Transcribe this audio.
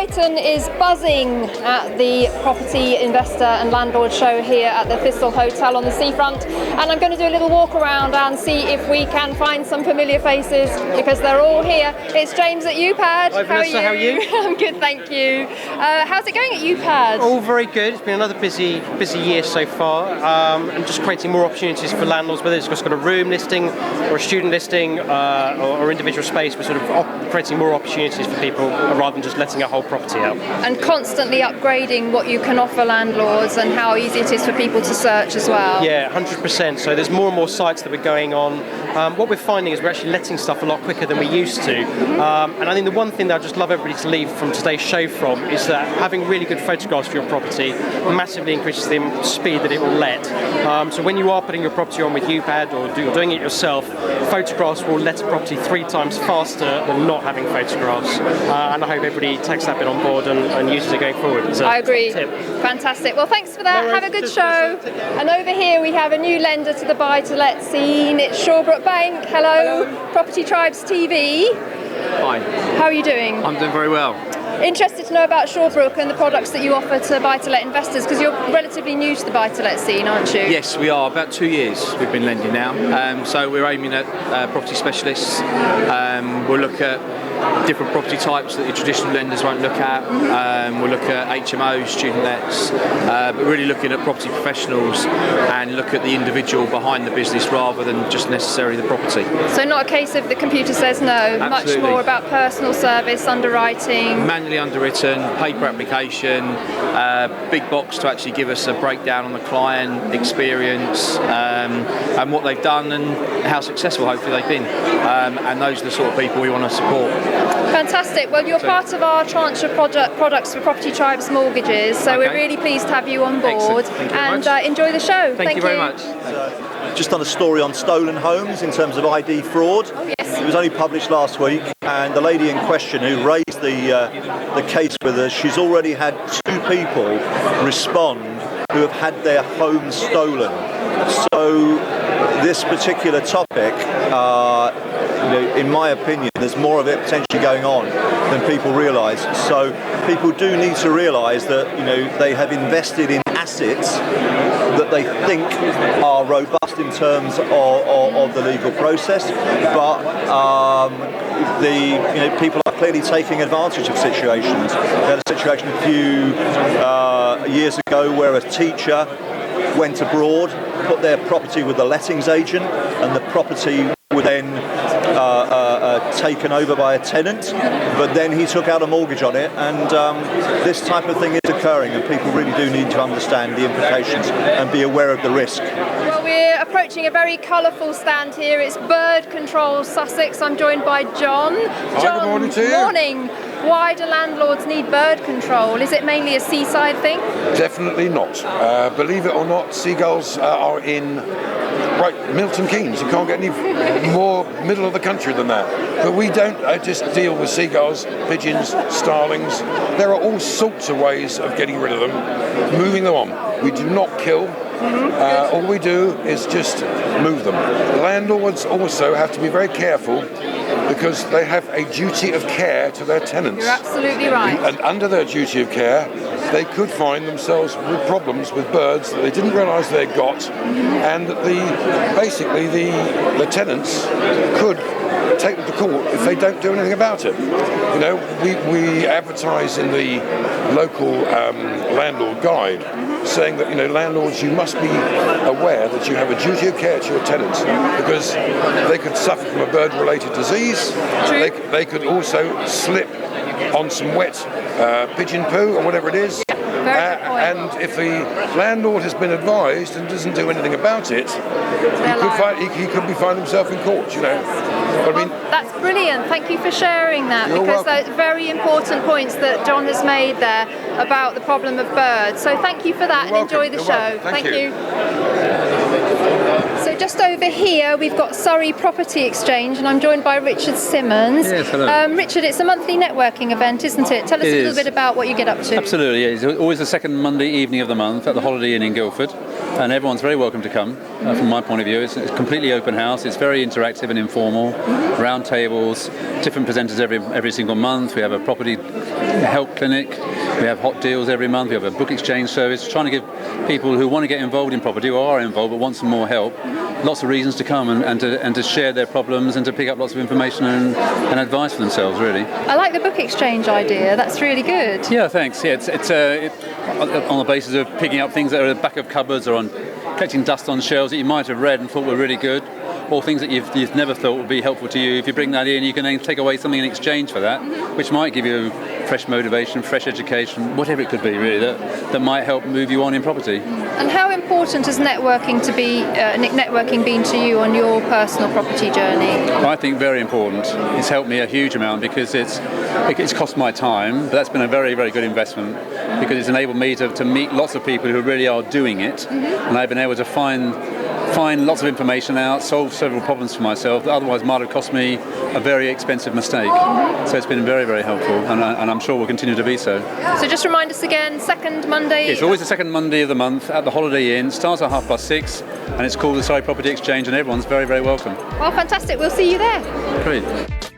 Brighton is buzzing at the property investor and landlord show here at the Thistle Hotel on the seafront, and I'm going to do a little walk around and see if we can find some familiar faces because they're all here. It's James at UPAD. Hi Vanessa, how are you? I'm good, thank you. How's it going at UPAD? All very good. It's been another busy year so far, and just creating more opportunities for landlords, whether it's just got a room listing or a student listing or individual space. We're sort of creating more opportunities for people rather than just letting a whole property out. And constantly upgrading what you can offer landlords and how easy it is for people to search as well. Yeah, 100%. So there's more and more sites that we're going on. What we're finding is we're actually letting stuff a lot quicker than we used to. And I think the one thing that I just love everybody to leave from today's show from is that having really good photographs for your property massively increases the speed that it will let. So when you are putting your property on with UPAD or doing it yourself, photographs will let a property 3 times faster than not having photographs. And I hope everybody takes that bit on board and uses it going forward. I agree. Fantastic. Well, thanks for that. Have a good show. And over here we have a new lender to the buy-to-let scene. It's Shortrope Bank. Hello. Property Tribes TV. Hi. How are you doing? I'm doing very well. Interested to know about Shortrope and the products that you offer to buy-to-let investors, because you're relatively new to the buy-to-let scene, aren't you? Yes, we are. About 2 years we've been lending now. So we're aiming at property specialists. We'll look at different property types that your traditional lenders won't look at. We'll look at HMOs, student lets, but really looking at property professionals and look at the individual behind the business rather than just necessarily the property. So not a case of the computer says no, Absolutely. Much more about personal service, underwriting. Manually underwritten, paper application, big box to actually give us a breakdown on the client experience and what they've done and how successful hopefully they've been. And those are the sort of people we want to support. Fantastic. Well, you're part of our tranche of products for Property Tribes mortgages, so we're really pleased to have you on board. And enjoy the show. Thank you very much. Just done a story on stolen homes in terms of ID fraud. Oh, yes. It was only published last week, and the lady in question who raised the case with us, she's already had 2 people respond who have had their homes stolen. So this particular topic, in my opinion, there's more of it potentially going on than people realise. So people do need to realise that they have invested in assets that they think are robust in terms of the legal process, but people are clearly taking advantage of situations. We had a situation a few years ago where a teacher went abroad, put their property with the lettings agent, and the property was then taken over by a tenant, but then he took out a mortgage on it, and this type of thing is occurring, and people really do need to understand the implications and be aware of the risk. Well, we're approaching a very colourful stand here. It's Bird Control Sussex. I'm joined by John. John, good morning to you. Morning. Why do landlords need bird control? Is it mainly a seaside thing? Definitely not. Believe it or not, seagulls are in Milton Keynes. You can't get any more middle of the country than that. But we don't just deal with seagulls, pigeons, starlings. There are all sorts of ways of getting rid of them, moving them on. We do not kill. All we do is just move them. Landlords also have to be very careful because they have a duty of care to their tenants. You're absolutely right. And under their duty of care, they could find themselves with problems with birds that they didn't realise they'd got, and that the tenants could take them to court if they don't do anything about it. We advertise in the local landlord guide saying that landlords, you must be aware that you have a duty of care to your tenants because they could suffer from a bird-related disease. They could also slip on some wet pigeon poo or whatever it is. And if the landlord has been advised and doesn't do anything about it, he could be finding himself in court, That's brilliant. Thank you for sharing that. You're because welcome. those very important points that John has made there about the problem of birds. So thank you for that. You're and enjoy the welcome. show. Thank you. So just over here we've got Surrey Property Exchange, and I'm joined by Richard Simmons. Yes, hello. Richard, it's a monthly networking event, isn't it? Tell us a little bit about what you get up to. Absolutely, yeah. It's always the second Monday evening of the month at the Holiday Inn in Guildford, and everyone's very welcome to come. From my point of view, it's completely open house. It's very interactive and informal. Round tables, different presenters every single month. We have a property help clinic. We have hot deals every month. We have a book exchange service, trying to give people who want to get involved in property or are involved but want some more help lots of reasons to come and to share their problems and to pick up lots of information and advice for themselves, really. I like the book exchange idea. That's really good. Yeah, thanks. Yeah, it's on the basis of picking up things that are at the back of cupboards or on collecting dust on shelves that you might have read and thought were really good, or things that you've never thought would be helpful to you. If you bring that in, you can then take away something in exchange for that, which might give you fresh motivation, fresh education, whatever it could be, really, that might help move you on in property. And how important has networking been to you on your personal property journey? I think very important. It's helped me a huge amount because it's cost my time, but that's been a very, very good investment because it's enabled me to meet lots of people who really are doing it, and I've been able to find lots of information out, solve several problems for myself that otherwise might have cost me a very expensive mistake. So it's been very, very helpful, and I'm sure will continue to be so. So just remind us again, second Monday? It's always the second Monday of the month at the Holiday Inn. Starts at 6:30, and it's called the Surrey Property Exchange, and everyone's very, very welcome. Well, fantastic. We'll see you there. Great.